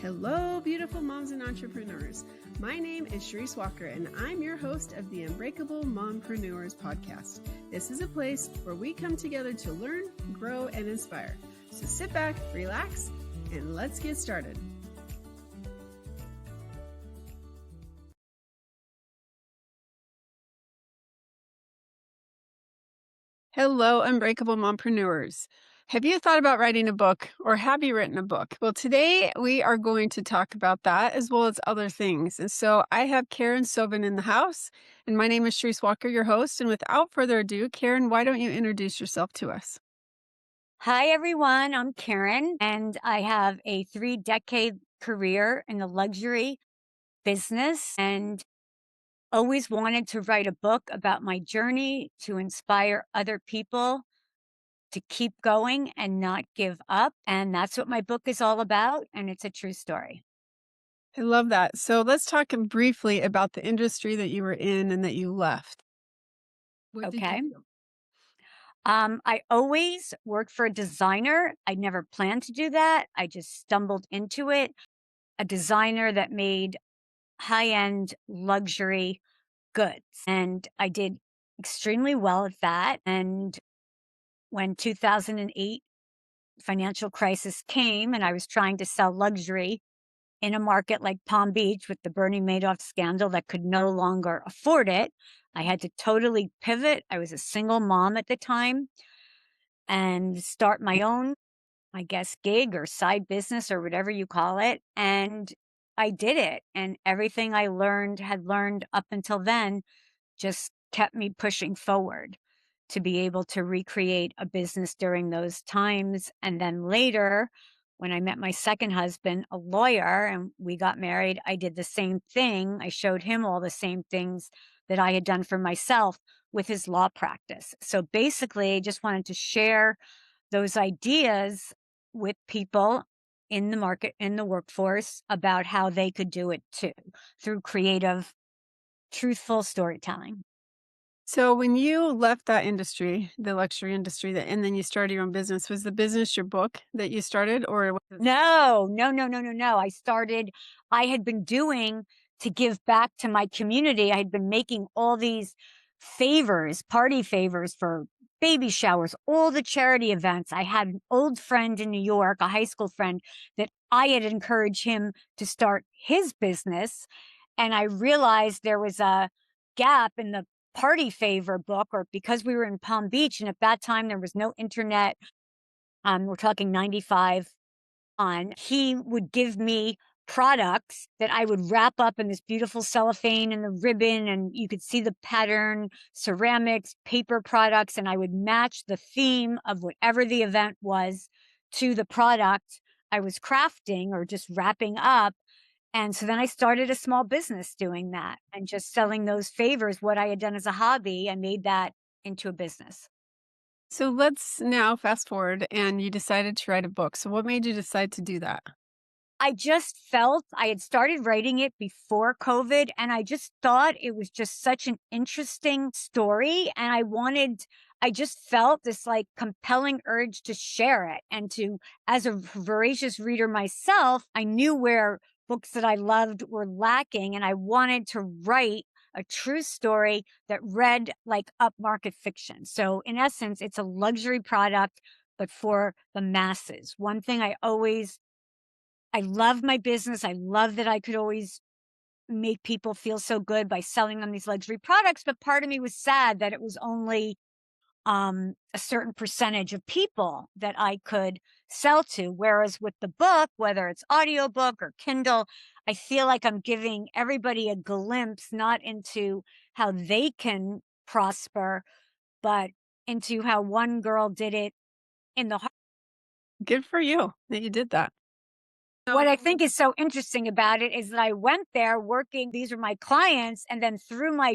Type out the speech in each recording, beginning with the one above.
Hello, beautiful moms and entrepreneurs. My name is Charisse Walker, and I'm your host of the Unbreakable Mompreneurs podcast. This is a place where we come together to learn, grow, and inspire. So sit back, relax, and let's get started. Hello, Unbreakable Mompreneurs. Have you thought about writing a book, or have you written a book? Well, today we are going to talk about that as well as other things. And so I have Karen Soven in the house, and my name is Charisse Walker, your host. And without further ado, Karen, why don't you introduce yourself to us? Hi, everyone. I'm Karen, and I have a 3-decade career in the luxury business and always wanted to write a book about my journey to inspire other people to keep going and not give up. And that's what my book is all about. And it's a true story. I love that. So let's talk briefly about the industry that you were in and that you left. What did you Okay. do? I always worked for a designer. I never planned to do that. I just stumbled into it. A designer that made high-end luxury goods. And I did extremely well at that. And when 2008 financial crisis came and I was trying to sell luxury in a market like Palm Beach with the Bernie Madoff scandal that could no longer afford it, I had to totally pivot. I was a single mom at the time and start my own, I guess, gig or side business or whatever you call it. And I did it. And everything I had learned up until then, just kept me pushing forward to be able to recreate a business during those times. And then later, when I met my second husband, a lawyer, and we got married, I did the same thing. I showed him all the same things that I had done for myself with his law practice. So basically, I just wanted to share those ideas with people in the market, in the workforce, about how they could do it too, through creative, truthful storytelling. So when you left that industry, the luxury industry, and then you started your own business, was the business your book that you started, or was it? No. I had been doing to give back to my community. I had been making all these favors, party favors for baby showers, all the charity events. I had an old friend in New York, a high school friend, that I had encouraged him to start his business. And I realized there was a gap in the party favor book, or because we were in Palm Beach. And at that time, there was no internet. We're talking 95 on. He would give me products that I would wrap up in this beautiful cellophane and the ribbon, and you could see the pattern, ceramics, paper products, and I would match the theme of whatever the event was to the product I was crafting or just wrapping up. And so then I started a small business doing that and just selling those favors. What I had done as a hobby, I made that into a business. So let's now fast forward, and you decided to write a book. So what made you decide to do that? I just felt I had started writing it before COVID, and I just thought it was just such an interesting story. And I just felt this like compelling urge to share it. And as a voracious reader myself, I knew where books that I loved were lacking, and I wanted to write a true story that read like upmarket fiction. So in essence, it's a luxury product, but for the masses. One thing I love my business. I love that I could always make people feel so good by selling them these luxury products. But part of me was sad that it was only a certain percentage of people that I could sell to. Whereas with the book, whether it's audiobook or Kindle, I feel like I'm giving everybody a glimpse, not into how they can prosper, but into how one girl did it in the heart. Good for you that you did that. What I think is so interesting about it is that I went there working, these are my clients, and then through my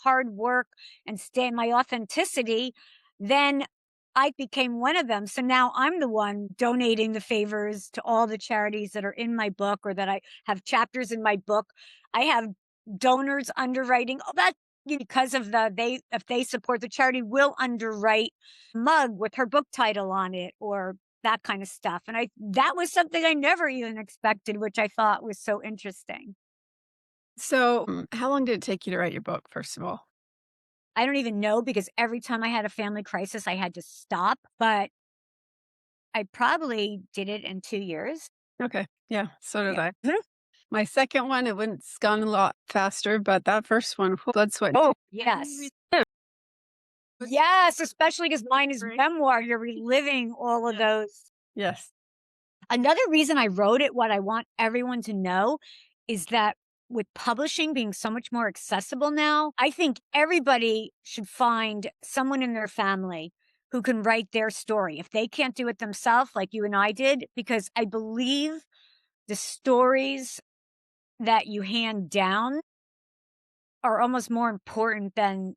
hard work and my authenticity, then I became one of them. So now I'm the one donating the favors to all the charities that are in my book, or that I have chapters in my book. I have donors underwriting. Oh, that because of if they support the charity, will underwrite a mug with her book title on it, or that kind of stuff. And that was something I never even expected, which I thought was so interesting. So, how long did it take you to write your book, first of all? I don't even know because every time I had a family crisis, I had to stop, but I probably did it in 2 years. Okay. Yeah, so did Yeah. I. Mhm. My second one, it's gone a lot faster, but that first one, blood, sweat, and Oh, tears. yes. Yes, especially because mine is memoir. You're reliving all of those. Yes. Another reason I wrote it, what I want everyone to know is that with publishing being so much more accessible now, I think everybody should find someone in their family who can write their story. If they can't do it themselves, like you and I did, because I believe the stories that you hand down are almost more important than,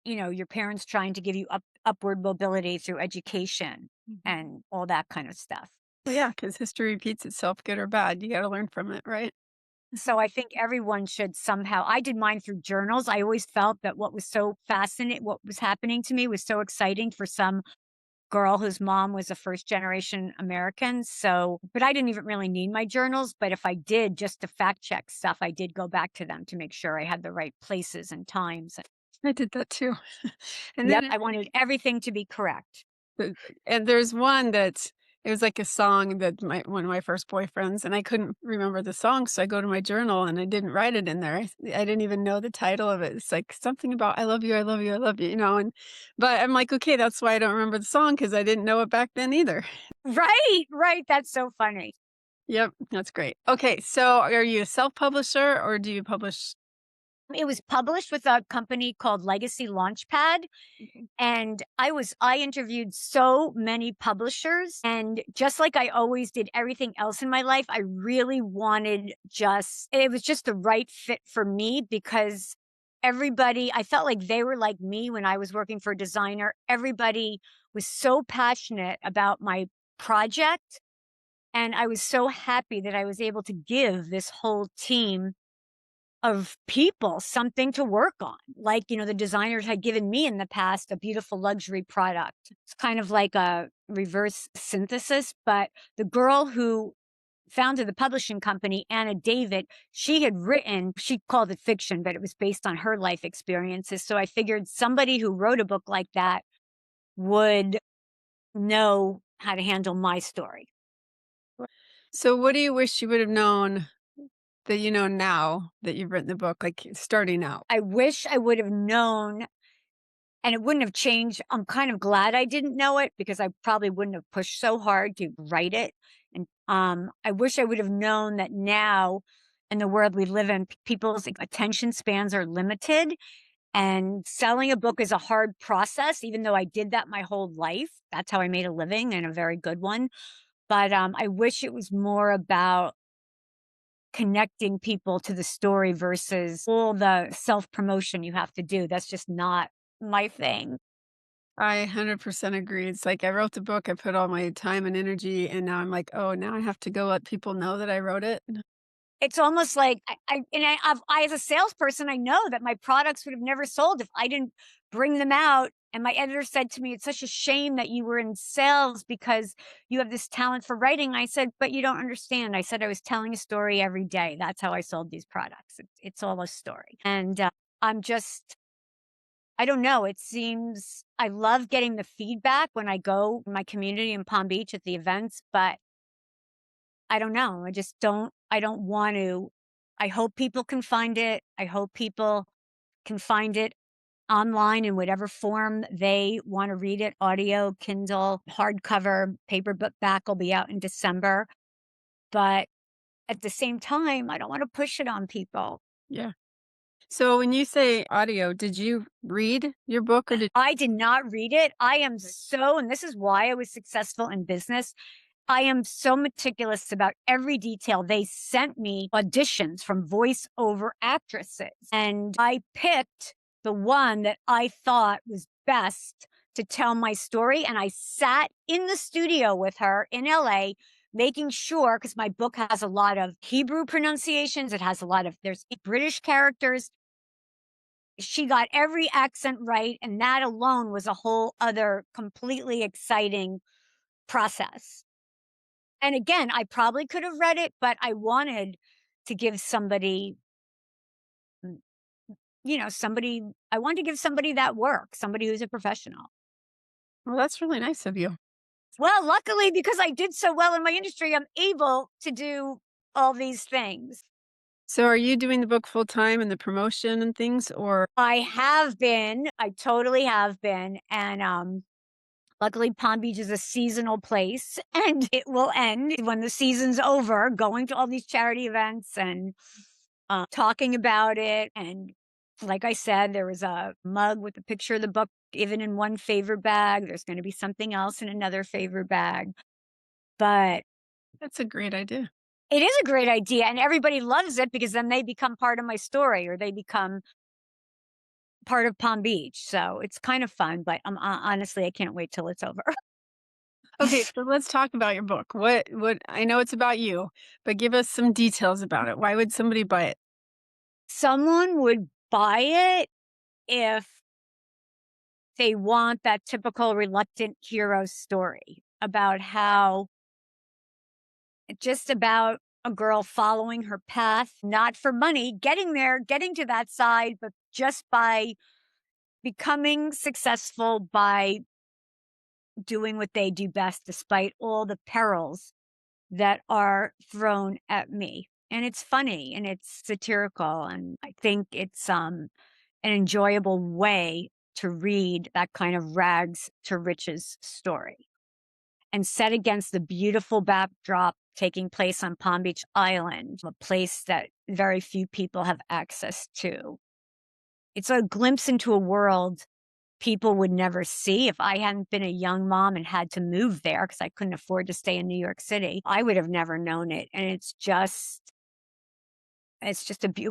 your parents trying to give you upward mobility through education and all that kind of stuff. Well, yeah, because history repeats itself, good or bad. You gotta learn from it, right? So I think everyone should somehow I did mine through journals. I always felt that what was so fascinating, what was happening to me was so exciting for some girl whose mom was a first generation American. So, but I didn't even really need my journals. But if I did, just to fact check stuff, I did go back to them to make sure I had the right places and times. I did that too. And Yep. then I wanted everything to be correct. the and there's one that it was like a song that my one of my first boyfriends, and I couldn't remember the song, so I go to my journal and I didn't write it in there. I didn't even know the title of it. It's like something about "I love you, I love you, I love you," and but I'm like, "Okay, that's why I don't remember the song because I didn't know it back then either." Right. Right. That's so funny. Yep, that's great. Okay, so are you a self-publisher or do you publish? It was published with a company called Legacy Launchpad. Okay. And I interviewed so many publishers, and just like I always did everything else in my life, I really wanted just it was just the right fit for me because everybody I felt like they were like me when I was working for a designer. Everybody was so passionate about my project, and I was so happy that I was able to give this whole team of people something to work on. Like, the designers had given me in the past a beautiful luxury product. It's kind of like a reverse synthesis, but the girl who founded the publishing company, Anna David, she called it fiction, but it was based on her life experiences. So I figured somebody who wrote a book like that would know how to handle my story. So what do you wish you would have known that you know now that you've written the book, like starting out? I wish I would have known. And it wouldn't have changed. I'm kind of glad I didn't know it because I probably wouldn't have pushed so hard to write it. And I wish I would have known that now in the world we live in, people's attention spans are limited. And selling a book is a hard process, even though I did that my whole life. That's how I made a living and a very good one. But I wish it was more about connecting people to the story versus all the self promotion you have to do. That's just not my thing. I 100% agree. It's like I wrote the book, I put all my time and energy, and now I'm like, "Oh, now I have to go let people know that I wrote it." It's almost like as a salesperson, I know that my products would have never sold if I didn't bring them out. And my editor said to me, "It's such a shame that you were in sales because you have this talent for writing." I said, "But you don't understand." I said, "I was telling a story every day. That's how I sold these products. It's all a story." And I'm just, I don't know. It seems I love getting the feedback when I go in my community in Palm Beach at the events, but I don't know. I don't want to. I hope people can find it. I hope people can find it online in whatever form they want to read it, audio, Kindle, hardcover, paperback will be out in December. But at the same time, I don't want to push it on people. Yeah. So when you say audio, did you read your book or did? I did not read it. And this is why I was successful in business. I am so meticulous about every detail. They sent me auditions from voiceover actresses, and I picked the one that I thought was best to tell my story. And I sat in the studio with her in LA, making sure, because my book has a lot of Hebrew pronunciations, there's British characters. She got every accent right. And that alone was a whole other completely exciting process. And again, I probably could have read it, but I wanted to give somebody, mm, somebody I wanted to give somebody that work, somebody who's a professional. Well, that's really nice of you. Well, luckily, because I did so well in my industry, I'm able to do all these things. So are you doing the book full time and the promotion and things, or I have been, I totally have been, and, luckily, Palm Beach is a seasonal place, and it will end when the season's over, going to all these charity events and, talking about it, and like I said, there was a mug with a picture of the book even in one favor bag, there's gonna be something else in another favor bag, but that's a great idea. it is a great idea, and everybody loves it because then they become part of my story or they become part of Palm Beach, so it's kind of fun, but, honestly, I can't wait till it's over. Okay, so let's talk about your book. What I know it's about you, but give us some details about it. Why would somebody buy it? Someone would buy it if they want that typical reluctant hero story about how just about a girl following her path, not for money, getting there, getting to that side, but just by becoming successful by doing what they do best despite all the perils that are thrown at me. And it's funny and it's satirical. And I think it's an enjoyable way to read that kind of rags to riches story. And set against the beautiful backdrop taking place on Palm Beach Island, a place that very few people have access to. It's a glimpse into a world people would never see. If I hadn't been a young mom and had to move there because I couldn't afford to stay in New York City, I would have never known it. And it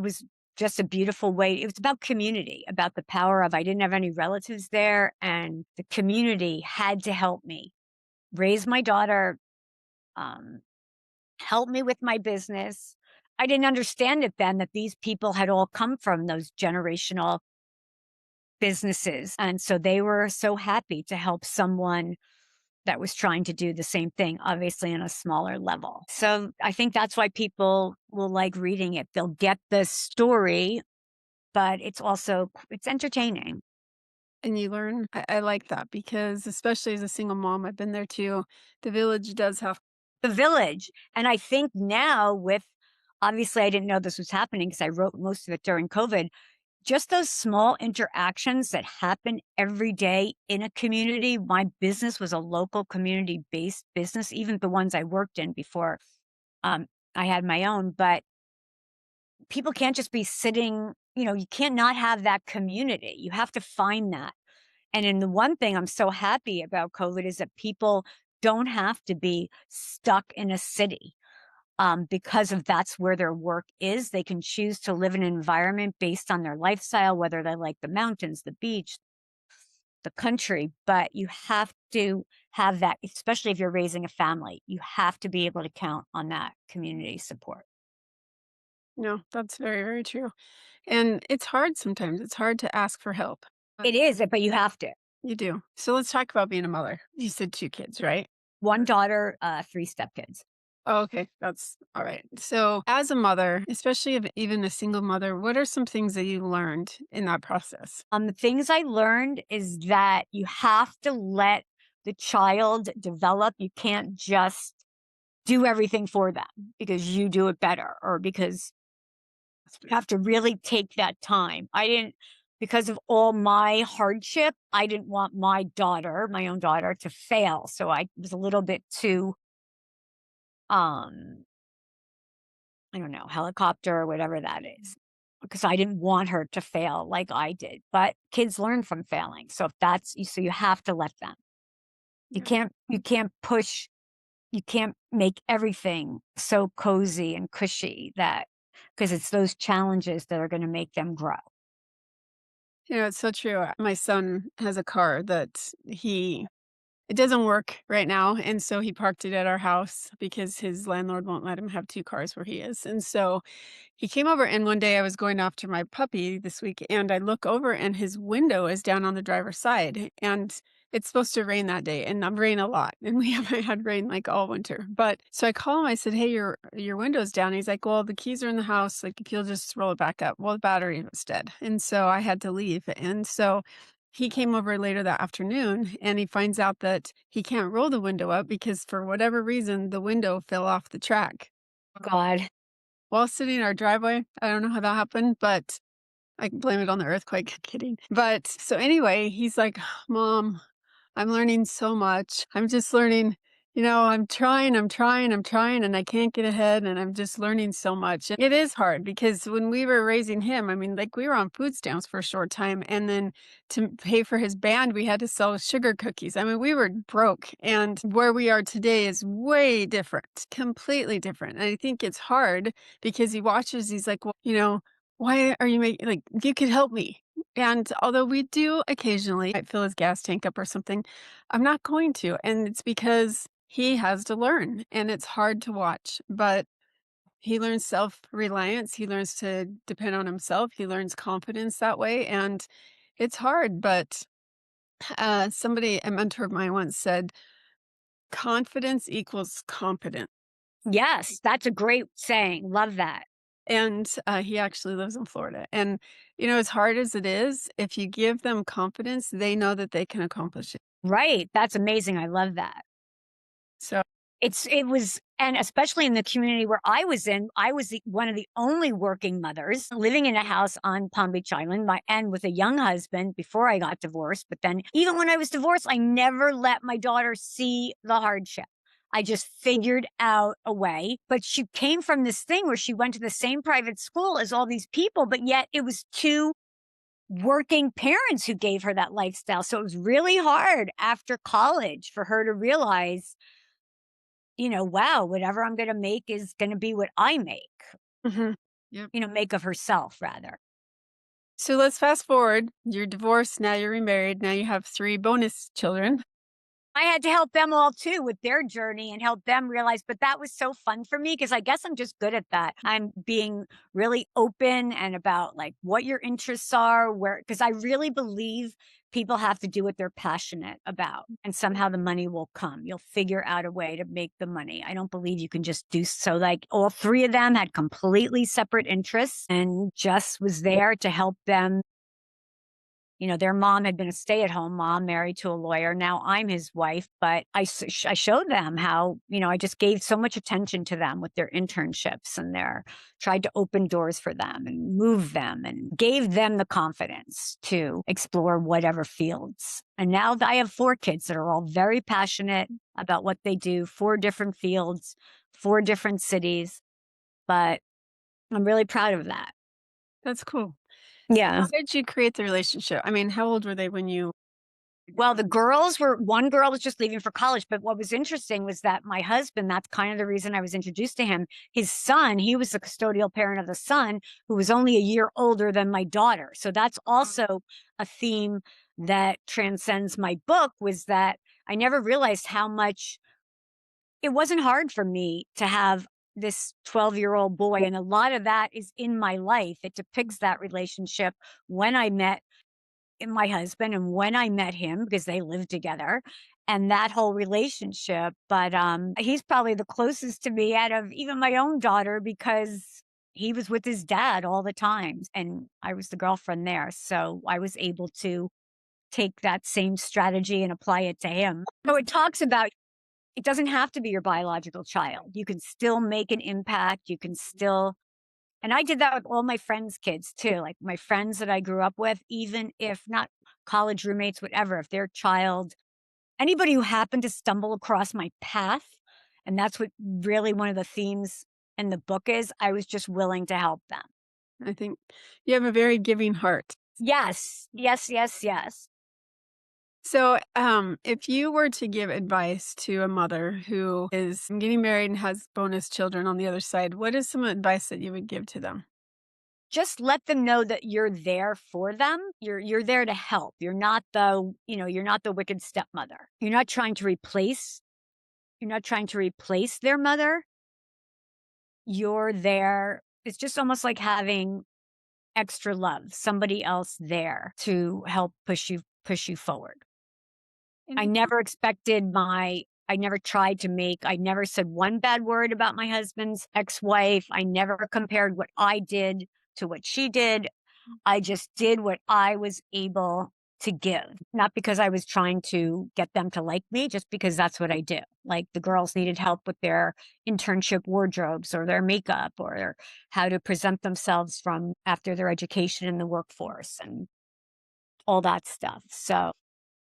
was just a beautiful way. It was about community, about the power of I didn't have any relatives there, and the community had to help me raise my daughter, um, help me with my business. I didn't understand it then that these people had all come from those generational businesses. And so they were so happy to help someone that was trying to do the same thing, obviously on a smaller level. So I think that's why people will like reading it. They'll get the story, but it's entertaining. And you learn. I like that because especially as a single mom, I've been there too. The village does have The Village, and I think now with obviously I didn't know this was happening because I wrote most of it during COVID. Just those small interactions that happen every day in a community. My business was a local community-based business, even the ones I worked in before, I had my own, but people can't just be sitting, you can't not have that community. You have to find that. And in the one thing I'm so happy about COVID is that people don't have to be stuck in a city because of that's where their work is. They can choose to live in an environment based on their lifestyle, whether they like the mountains, the beach, the country. But you have to have that, especially if you're raising a family, you have to be able to count on that community support. no, that's very, very true. And it's hard sometimes. It's hard to ask for help. It is, but you have to. You do. So let's talk about being a mother. You said 2 kids, right? One daughter, three stepkids. Oh, okay. That's all right. So, as a mother, especially if even a single mother, what are some things that you learned in that process? The things I learned is that you have to let the child develop. You can't just do everything for them because you do it better or because you have to really take that time. I didn't, because of all my hardship, I didn't want my daughter, my own daughter, to fail. So I was a little bit too, um, I don't know, helicopter or whatever that is, because I didn't want her to fail like I did. But kids learn from failing. So if so you have to let them. Yeah. You can't push, you can't make everything so cozy and cushy that because it's those challenges that are going to make them grow. It's so true. My son has a car that it doesn't work right now. And so he parked it at our house because his landlord won't let him have 2 cars where he is. And so he came over, and one day I was going after my puppy this week, and I look over and his window is down on the driver's side. And it's supposed to rain that day and rain a lot. And we haven't had rain like all winter. But so I call him, I said, "Hey, your window's down." He's like, "Well, the keys are in the house. Like if you'll just roll it back up." Well, the battery was dead. And so I had to leave. And so he came over later that afternoon and he finds out that he can't roll the window up because for whatever reason, the window fell off the track God. while sitting in our driveway. I don't know how that happened, but I can blame it on the earthquake. Kidding. But so anyway, he's like, "Mom, I'm learning so much. I'm just learning, I'm trying, and I can't get ahead. And I'm just learning so much." And it is hard because when we were raising him, I mean, like we were on food stamps for a short time. And then to pay for his band, we had to sell sugar cookies. I mean, we were broke. And where we are today is way different, completely different. And I think it's hard because he watches, he's like, "Well, why are you making, like, you could help me." And although we do occasionally might fill his gas tank up or something, I'm not going to, and it's because he has to learn, and it's hard to watch, but he learns self-reliance, he learns to depend on himself, he learns confidence that way, and it's hard, but, a mentor of mine once said, "Confidence equals competence." Yes, that's a great saying. Love that. And, he actually lives in Florida, and, as hard as it is, if you give them confidence, they know that they can accomplish it. Right. That's amazing. I love that. So It was, and especially in the community where I was in, I was one of the only working mothers living in a house on Palm Beach Island, and with a young husband before I got divorced. But then even when I was divorced, I never let my daughter see the hardship. I just figured out a way. But she came from this thing where she went to the same private school as all these people, but yet it was two working parents who gave her that lifestyle. So it was really hard after college for her to realize, wow, whatever I'm going to make is going to be what I make, mhm. Yep. make of herself rather. So let's fast forward. You're divorced, now you're remarried, now you have 3 bonus children. I had to help them all too with their journey and help them realize, but that was so fun for me because I guess I'm just good at that. I'm being really open and about like what your interests are, because I really believe people have to do what they're passionate about and somehow the money will come. You'll figure out a way to make the money. I don't believe you can just do so. Like all 3 of them had completely separate interests and just was there to help them. Their mom had been a stay-at-home mom married to a lawyer. Now I'm his wife, but I showed them how, I just gave so much attention to them with their internships and tried to open doors for them and move them and gave them the confidence to explore whatever fields. And now I have 4 kids that are all very passionate about what they do, 4 different fields, 4 different cities, but I'm really proud of that. That's cool. So Yeah. how did you create the relationship? I mean, how old were they when you Well, one girl was just leaving for college. But what was interesting was that my husband, that's kind of the reason I was introduced to him. His son, he was the custodial parent of the son who was only a year older than my daughter. So that's also a theme that transcends my book, was that I never realized how much it wasn't hard for me to have this 12-year-old boy. And a lot of that is in my life. It depicts that relationship when I met my husband and when I met him because they lived together and that whole relationship. But he's probably the closest to me out of even my own daughter because he was with his dad all the time and I was the girlfriend there. So I was able to take that same strategy and apply it to him. So it talks about it doesn't have to be your biological child. You can still make an impact. You can still, and I did that with all my friends' kids too, like my friends that I grew up with, even if not college roommates, whatever, if their child, anybody who happened to stumble across my path, and that's what really one of the themes in the book is, I was just willing to help them. I think you have a very giving heart. Yes, yes, yes, yes. So, if you were to give advice to a mother who is getting married and has bonus children on the other side, what is some advice that you would give to them? Just let them know that you're there for them. You're there to help. You're not the wicked stepmother. You're not trying to replace their mother. You're there. It's just almost like having extra love, somebody else there to help push you forward. I never expected I never tried to make, I never said one bad word about my husband's ex-wife. I never compared what I did to what she did. I just did what I was able to give, not because I was trying to get them to like me, just because that's what I do. Like the girls needed help with their internship wardrobes or their makeup or how to present themselves from after their education in the workforce and all that stuff. So,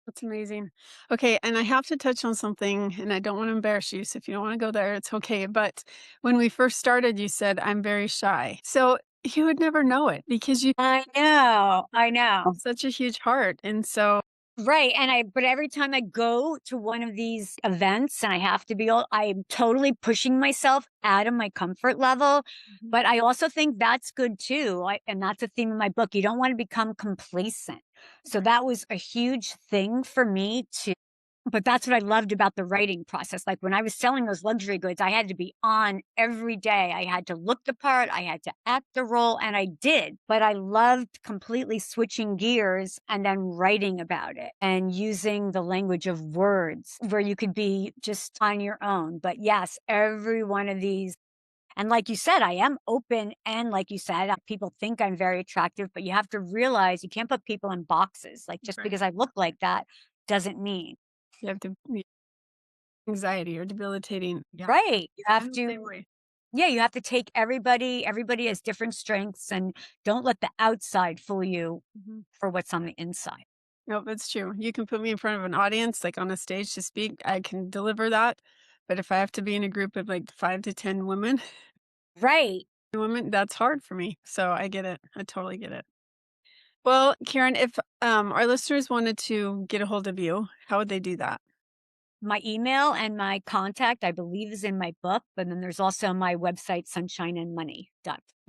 That's amazing. Okay, and I have to touch on something, and I don't want to embarrass you, so if you don't want to go there, it's okay. But when we first started, you said, I'm very shy. So you would never know it because you I know. have such a huge heart. And so, Right, and but every time I go to one of these events and I have to be all I'm totally pushing myself out of my comfort level, mhm, but I also think that's good too, and that's a theme of my book. You don't wanna become complacent. So that was a huge thing for me to but that's what I loved about the writing process. Like when I was selling those luxury goods, I had to be on every day. I had to look the part, I had to act the role, and I did. But I loved completely switching gears and then writing about it and using the language of words where you could be just on your own. But yes, every one of these. And like you said, I am open. And like you said, people think I'm very attractive, but you have to realize you can't put people in boxes. Like just right, because I look like that doesn't mean. you have to anxiety or debilitating. Yeah, Right. You have I'm the same to way. yeah, you have to take everybody has different strengths and don't let the outside fool you Mhm. for what's on the inside. No, that's true. You can put me in front of an audience, like on a stage to speak, I can deliver that. But if I have to be in a group of like 5 to 10 women, Right. women, that's hard for me. So I get it. I totally get it. Well, Karen, if our listeners wanted to get a hold of you, how would they do that? My email and my contact, I believe, is in my book, but then there's also my website, sunshineandmoney.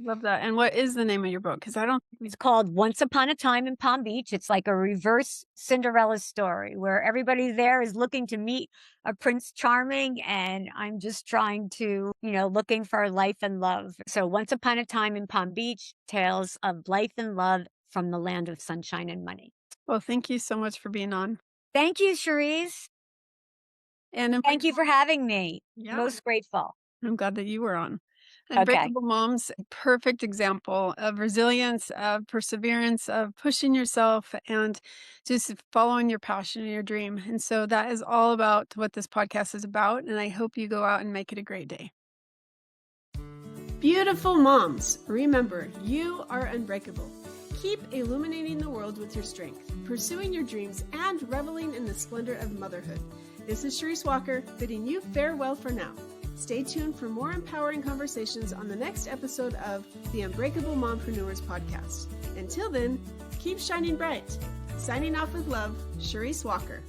Love that. And what is the name of your book? Because I don't think we It's called Once Upon a Time in Palm Beach. It's like a reverse Cinderella story where everybody there is looking to meet a Prince Charming, and I'm just trying to, looking for life and love. So, Once Upon a Time in Palm Beach, tales of life and love from the land of sunshine and money. well, thank you so much for being on. Thank you, Charisse. And Thank you for having me. yeah, Most grateful. I'm glad that you were on. Okay. Unbreakable Moms, perfect example of resilience, of perseverance, of pushing yourself and just following your passion and your dream. And so that is all about what this podcast is about. And I hope you go out and make it a great day. Beautiful moms, remember, you are unbreakable. Keep illuminating the world with your strength, pursuing your dreams, and reveling in the splendor of motherhood. This is Charisse Walker, bidding you farewell for now. Stay tuned for more empowering conversations on the next episode of the Unbreakable Mompreneurs podcast. Until then, keep shining bright. Signing off with love, Charisse Walker.